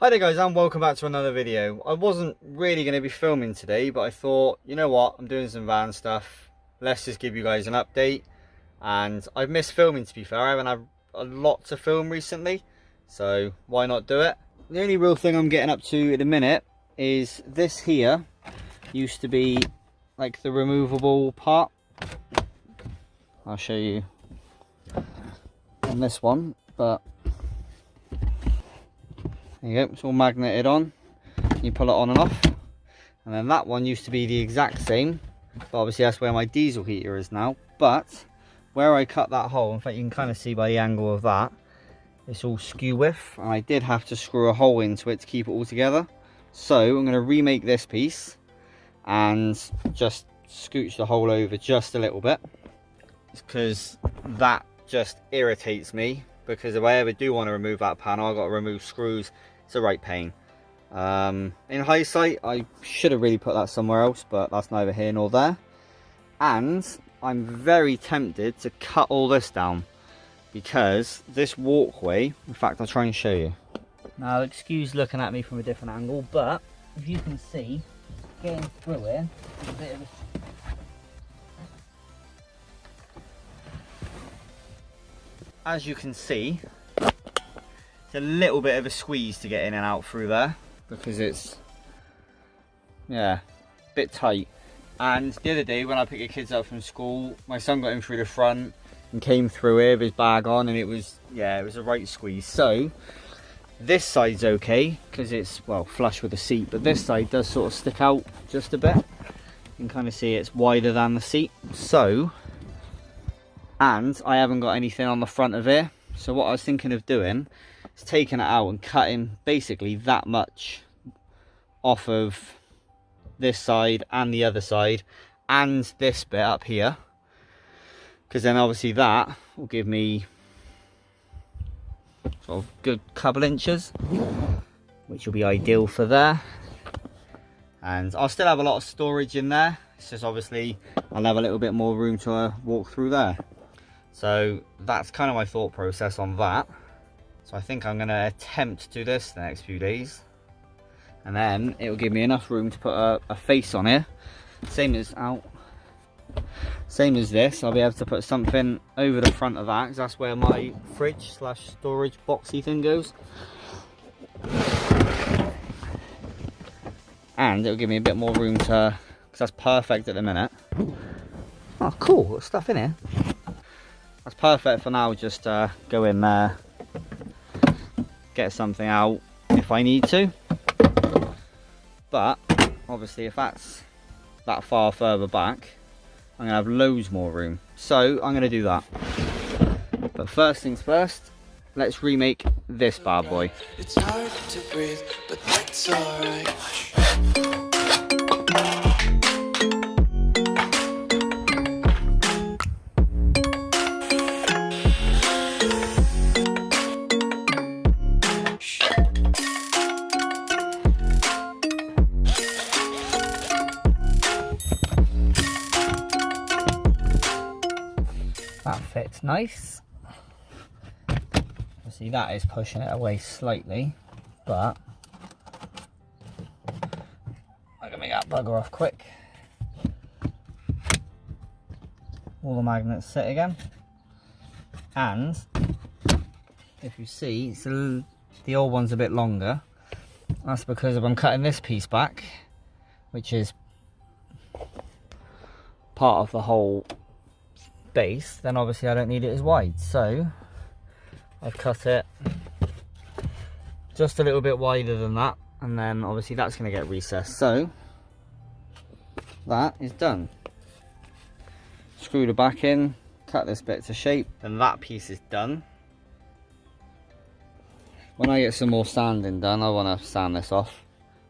Hi there guys, and welcome back to another video. I wasn't really going to be filming today, but I thought, you know what, I'm doing some van stuff. Let's just give you guys an update. And I've missed filming, to be fair. I haven't had a lot to film recently, so why not do it? The only real thing I'm getting up to at the minute is this here used to be like the removable part. I'll show you on this one, but there you go, it's all magneted on. You pull it on and off. And then that one used to be the exact same, but obviously that's where my diesel heater is now. But where I cut that hole, in fact you can kind of see by the angle of that, it's all skew width, and I did have to screw a hole into it to keep it all together. So I'm going to remake this piece and just scooch the hole over just a little bit, because that just irritates me. Because if I ever do want to remove that panel, I've got to remove screws. It's a right pain. In hindsight, I should have really put that somewhere else, but that's neither here nor there. And I'm very tempted to cut all this down, because this walkway, in fact I'll try and show you. Now excuse looking at me from a different angle, but if you can see, getting through here is a bit of a... As you can see, it's a little bit of a squeeze to get in and out through there, because it's, yeah, a bit tight. And the other day when I picked the kids up from school, my son got in through the front and came through here with his bag on, and it was, yeah, it was a right squeeze. So this side's okay because it's, well, flush with the seat, but this side does sort of stick out just a bit. You can kind of see it's wider than the seat. So, and I haven't got anything on the front of here, so what I was thinking of doing is taking it out and cutting basically that much off of this side and the other side and this bit up here, because then obviously that will give me sort of good couple inches, which will be ideal for there. And I'll still have a lot of storage in there, it's just obviously I'll have a little bit more room to walk through there. So that's kind of my thought process on that. So I think I'm going to attempt to do this the next few days, and then it will give me enough room to put a face on here, same as this. I'll be able to put something over the front of that, because that's where my fridge slash storage boxy thing goes, and it'll give me a bit more room to, because that's perfect at the minute. Oh cool, got stuff in here. That's perfect for now, just go in there, get something out if I need to. But obviously if that's that far further back, I'm going to have loads more room. So I'm going to do that. But first things first, let's remake this bad boy. It's hard to breathe, but that's alright. That fits nice. See, that is pushing it away slightly, but I'm gonna make that bugger off quick. All the magnets sit again, and if you see, the old one's a bit longer. That's because if I'm cutting this piece back, which is part of the whole base, then obviously I don't need it as wide, so I've cut it just a little bit wider than that, and then obviously that's going to get recessed. So that is done. Screw the back in, cut this bit to shape, and that piece is done. When I get some more sanding done, I want to sand this off.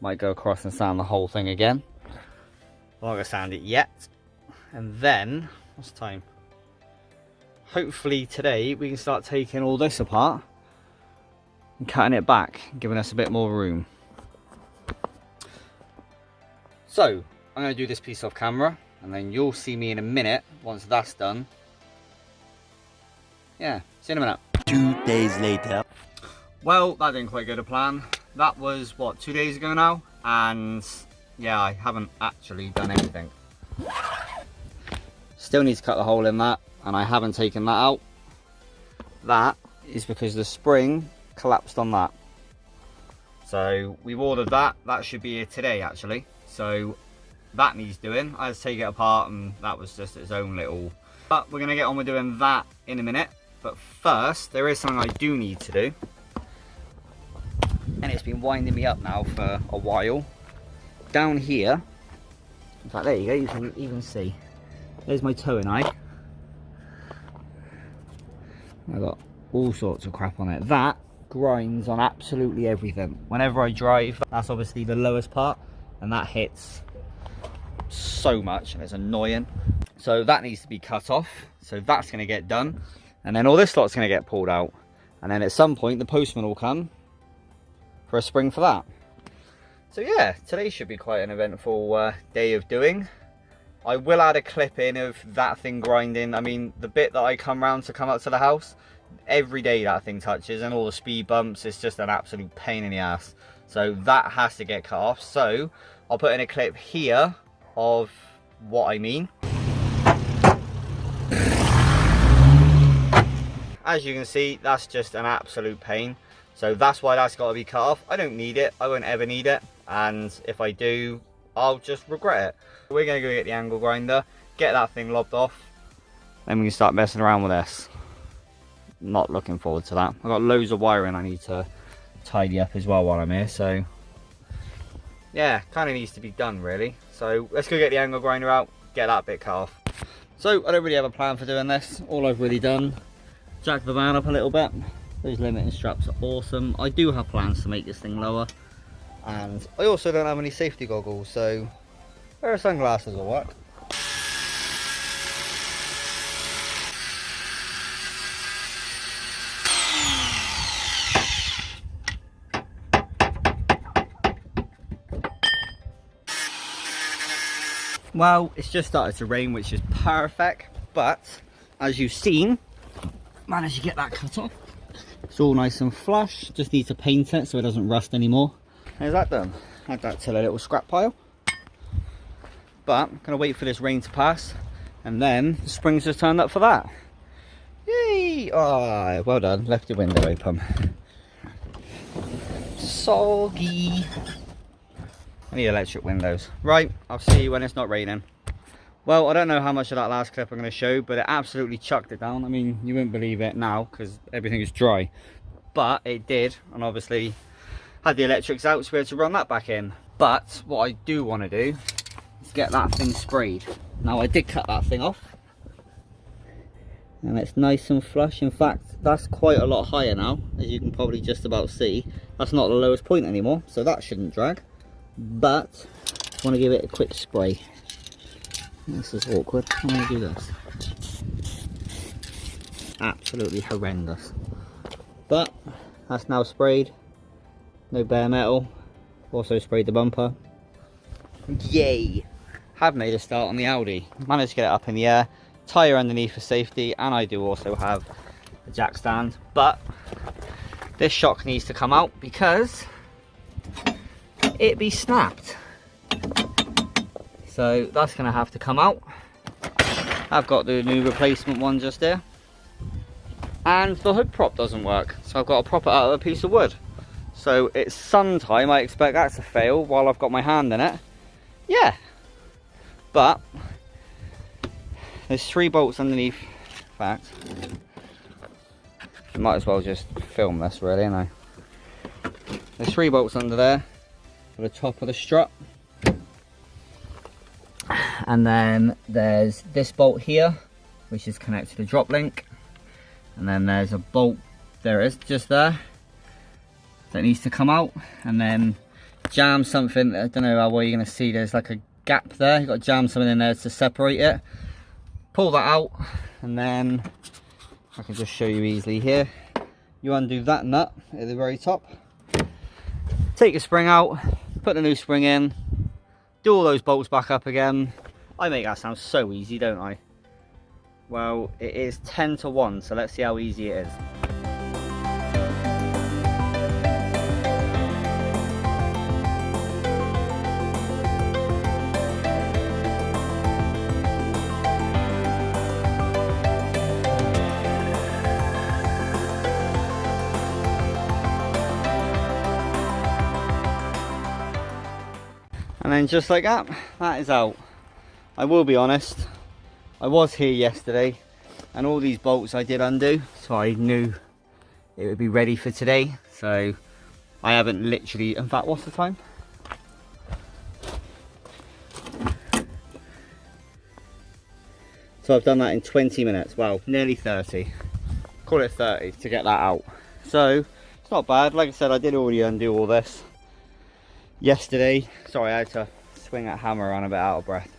Might go across and sand the whole thing again. I'm not going to sand it yet. And then, what's the time? Hopefully today we can start taking all this apart and cutting it back, giving us a bit more room. So I'm going to do this piece off camera, and then you'll see me in a minute once that's done. Yeah, see you in a minute. 2 days later. Well, that didn't quite go to plan. that was what, 2 days ago now, and yeah, I haven't actually done anything. Still need to cut the hole in that, and I haven't taken that out. That is because the spring collapsed on that. So we've ordered that. That should be here today actually. So that needs doing. I had to take it apart, and that was just its own little... But we're going to get on with doing that in a minute. But first, there is something I do need to do. And it's been winding me up now for a while. Down here, in fact, there you go, you can even see. There's my towing eye. I've got all sorts of crap on it. That grinds on absolutely everything. Whenever I drive, that's obviously the lowest part, and that hits so much, and it's annoying. So that needs to be cut off. So that's going to get done. And then all this lot's going to get pulled out. And then at some point, the postman will come for a spring for that. So yeah, today should be quite an eventful day of doing. I will add a clip in of that thing grinding. I mean, the bit that I come round to come up to the house, every day that thing touches, and all the speed bumps, it's just an absolute pain in the ass. So that has to get cut off. So I'll put in a clip here of what I mean. As you can see, that's just an absolute pain. So that's why that's got to be cut off. I don't need it. I won't ever need it. And if I do, I'll just regret it. We're going to go get the angle grinder, get that thing lobbed off. Then we can start messing around with this. Not looking forward to that. I've got loads of wiring I need to tidy up as well while I'm here. So yeah, kind of needs to be done really. So let's go get the angle grinder out, get that bit cut off. So I don't really have a plan for doing this. All I've really done, jack the van up a little bit. Those limiting straps are awesome. I do have plans to make this thing lower, and I also don't have any safety goggles, so a pair of sunglasses will work. Well, it's just started to rain, which is perfect, but as you've seen, managed to get that cut off. It's all nice and flush, just need to paint it so it doesn't rust anymore. How's that done? Add that to the little scrap pile. But I'm gonna wait for this rain to pass, and then the springs just turned up for that. Yay! Oh, well done, left your window open. Soggy. I need electric windows. Right, I'll see you when it's not raining. Well, I don't know how much of that last clip I'm going to show, but it absolutely chucked it down. I mean, you wouldn't believe it now because everything is dry. But it did, and obviously had the electrics out to be able to run that back in. But what I do want to do is get that thing sprayed. Now, I did cut that thing off. And it's nice and flush. In fact, that's quite a lot higher now, as you can probably just about see. That's not the lowest point anymore, so that shouldn't drag. But I want to give it a quick spray. This is awkward. I'm going to do this. Absolutely horrendous. But that's now sprayed. No bare metal. Also sprayed the bumper. Yay! Have made a start on the Audi. Managed to get it up in the air. Tyre underneath for safety. And I do also have a jack stand. But this shock needs to come out because it be snapped. So that's going to have to come out. I've got the new replacement one just there. And the hood prop doesn't work. So I've got to prop it out of a piece of wood. So it's sometime I expect that to fail while I've got my hand in it. Yeah. But there's 3 bolts underneath. In fact, I might as well just film this really, ain't I? There's 3 bolts under there for the top of the strut. And then there's this bolt here, which is connected to the drop link. And then there's a bolt, there it is, just there, that needs to come out. And then jam something, I don't know how well you're going to see, there's like a gap there. You've got to jam something in there to separate it. Pull that out, and then I can just show you easily here. You undo that nut at the very top. Take your spring out, put the new spring in, do all those bolts back up again. I make that sound so easy, don't I? Well, it is 10 to 1, so let's see how easy it is. then just like that, that is out. I will be honest, I was here yesterday and all these bolts I did undo, so I knew it would be ready for today. So I haven't literally, in fact, what's the time? So I've done that in 20 minutes, well, nearly 30. Call it 30 to get that out. So it's not bad. Like I said, I did already undo all this yesterday. Sorry, I had to swing that hammer around a bit out of breath.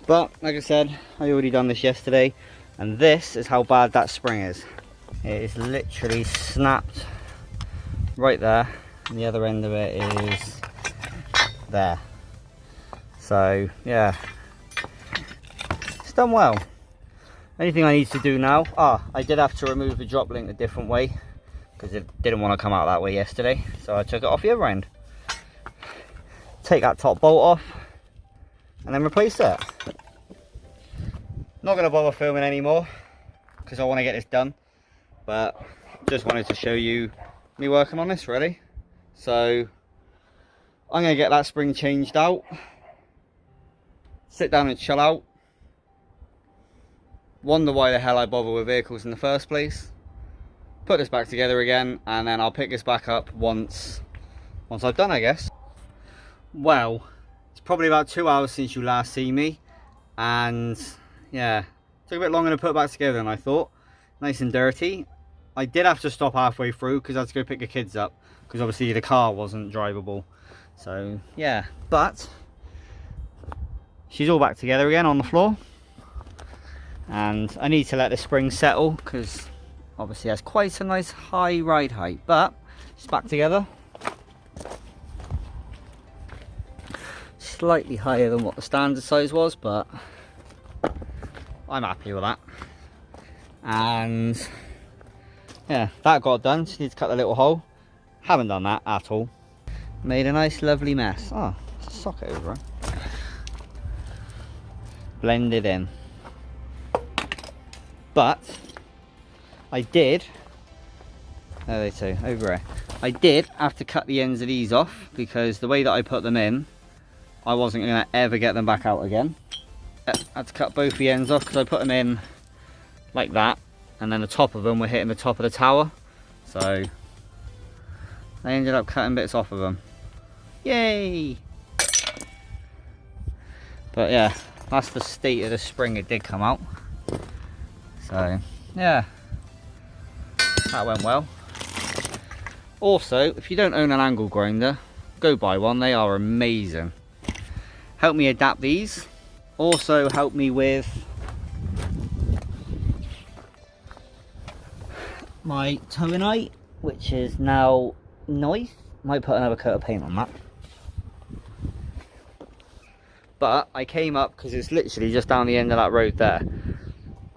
But like I said, I already done this yesterday, and this is how bad that spring is. It is literally snapped right there, and the other end of it is there. So yeah, it's done well. Anything I need to do now, I did have to remove the drop link a different way because it didn't want to come out that way yesterday, so I took it off the other end. Take that top bolt off and then replace it. Not going to bother filming anymore because I want to get this done, but just wanted to show you me working on this really. So I'm going to get that spring changed out, sit down and chill out, wonder why the hell I bother with vehicles in the first place, put this back together again, and then I'll pick this back up once I've done, I guess. Well, it's probably about 2 hours since you last see me, and yeah, took a bit longer to put it back together than I thought. Nice and dirty. I did have to stop halfway through because I had to go pick the kids up because obviously the car wasn't drivable. So yeah, but she's all back together again on the floor. And I need to let the spring settle because obviously it has quite a nice high ride height, but it's back together. Slightly higher than what the standard size was, but I'm happy with that. And yeah, that got done. Just need to cut the little hole. Haven't done that at all. Made a nice lovely mess. Oh, it's a socket over it. Blend it in. But I did, there they two, over here. I did have to cut the ends of these off because the way that I put them in, I wasn't going to ever get them back out again. I had to cut both the ends off because I put them in like that, and then the top of them were hitting the top of the tower. So I ended up cutting bits off of them. Yay! But yeah, that's the state of the spring. It did come out. So yeah, that went well. Also, if you don't own an angle grinder, go buy one. They are amazing. Help me adapt these. Also help me with my towing height, which is now nice. Might put another coat of paint on that. But I came up because it's literally just down the end of that road there.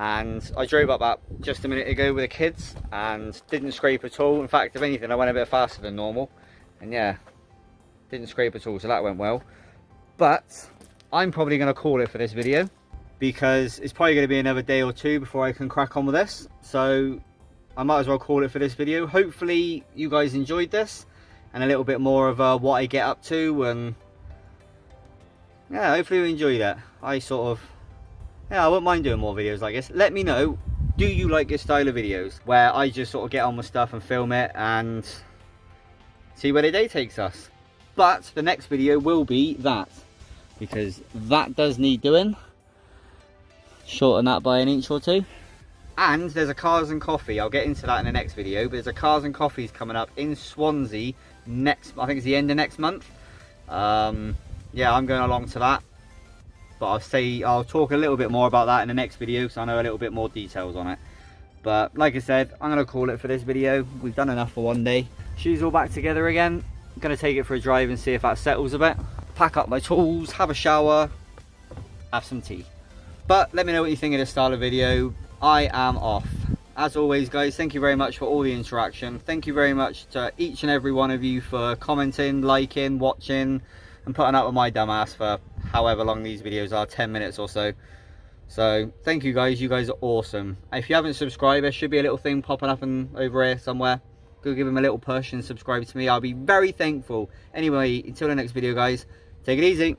And I drove up that just a minute ago with the kids and didn't scrape at all. In fact, if anything, I went a bit faster than normal. And yeah, didn't scrape at all, so that went well. But I'm probably going to call it for this video because it's probably going to be another day or two before I can crack on with this. So I might as well call it for this video. Hopefully you guys enjoyed this and a little bit more of what I get up to. And yeah, hopefully you enjoyed that. I wouldn't mind doing more videos like this. Let me know, do you like this style of videos where I just sort of get on with stuff and film it and see where the day takes us? But the next video will be that, because that does need doing. Shorten that by an inch or two. And there's a Cars and Coffee. I'll get into that in the next video, but there's a Cars and Coffees coming up in Swansea next, I think it's the end of next month. Yeah, I'm going along to that. But I'll talk a little bit more about that in the next video because I know a little bit more details on it. But like I said, I'm going to call it for this video. We've done enough for one day. Shoes all back together again. I'm going to take it for a drive and see if that settles a bit. Pack up my tools, have a shower, have some tea. But let me know what you think of this style of video. I am off. As always guys, thank you very much for all the interaction. Thank you very much to each and every one of you for commenting, liking, watching, and putting up with my dumb ass for however long these videos are, 10 minutes or so. So thank you guys are awesome. If you haven't subscribed, there should be a little thing popping up over here somewhere. Go give them a little push and subscribe to me. I'll be very thankful. Anyway, until the next video guys, Take it easy.